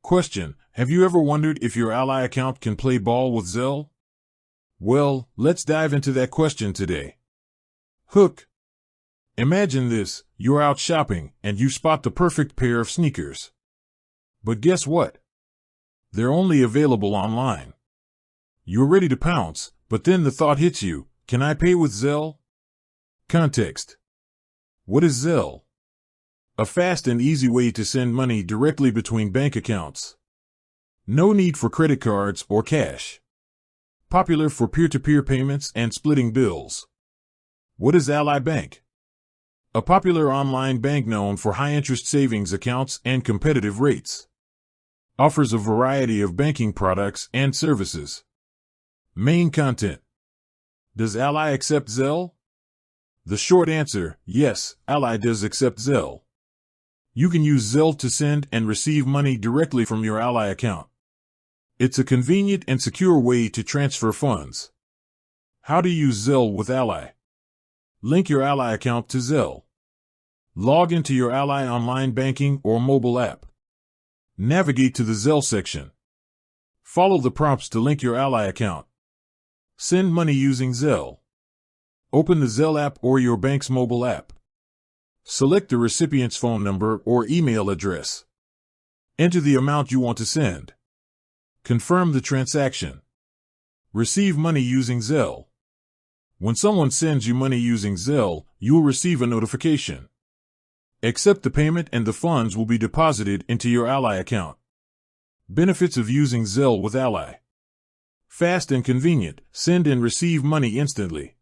Question: have you ever wondered if your Ally account can play ball with Zelle? Well, let's dive into that question today. Hook. Imagine this: you're out shopping and you spot the perfect pair of sneakers. But guess what? They're only available online. You're ready to pounce, but then the thought hits you: can I pay with Zelle? Context. What is Zelle? A fast and easy way to send money directly between bank accounts. No need for credit cards or cash. Popular for peer-to-peer payments and splitting bills. What is Ally Bank? A popular online bank known for high-interest savings accounts and competitive rates. Offers a variety of banking products and services. Main content. Does Ally accept Zelle? The short answer: yes, Ally does accept Zelle. You can use Zelle to send and receive money directly from your Ally account. It's a convenient and secure way to transfer funds. How to use Zelle with Ally. Link your Ally account to Zelle. Log into your Ally online banking or mobile app. Navigate to the Zelle section. Follow the prompts to link your Ally account. Send money using Zelle. Open the Zelle app or your bank's mobile app. Select the recipient's phone number or email address. Enter the amount you want to send. Confirm the transaction. Receive money using Zelle. When someone sends you money using Zelle, you will receive a notification. Accept the payment and the funds will be deposited into your Ally account. Benefits of using Zelle with Ally. Fast and convenient. Send and receive money instantly.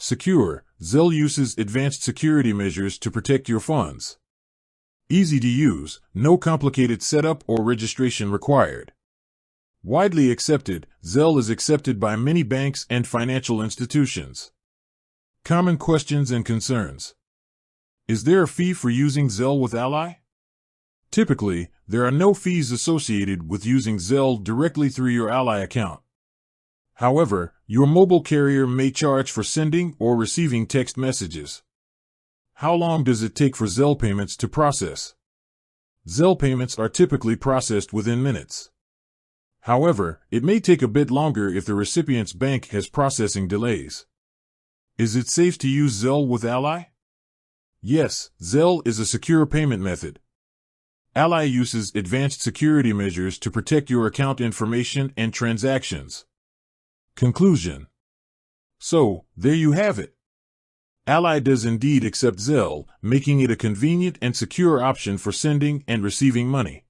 Secure. Zelle uses advanced security measures to protect your funds. Easy to use. No complicated setup or registration required. Widely accepted. Zelle is accepted by many banks and financial institutions. Common questions and concerns. Is there a fee for using Zelle with Ally? Typically, there are no fees associated with using Zelle directly through your Ally account. However, your mobile carrier may charge for sending or receiving text messages. How long does it take for Zelle payments to process? Zelle payments are typically processed within minutes. However, it may take a bit longer if the recipient's bank has processing delays. Is it safe to use Zelle with Ally? Yes, Zelle is a secure payment method. Ally uses advanced security measures to protect your account information and transactions. Conclusion. So, there you have it. Ally does indeed accept Zelle, making it a convenient and secure option for sending and receiving money.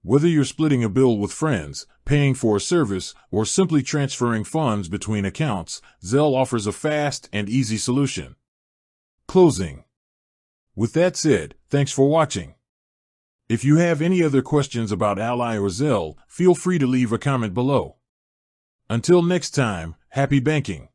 Whether you're splitting a bill with friends, paying for a service, or simply transferring funds between accounts, Zelle offers a fast and easy solution. Closing. With that said, thanks for watching. If you have any other questions about Ally or Zelle, feel free to leave a comment below. Until next time, happy banking!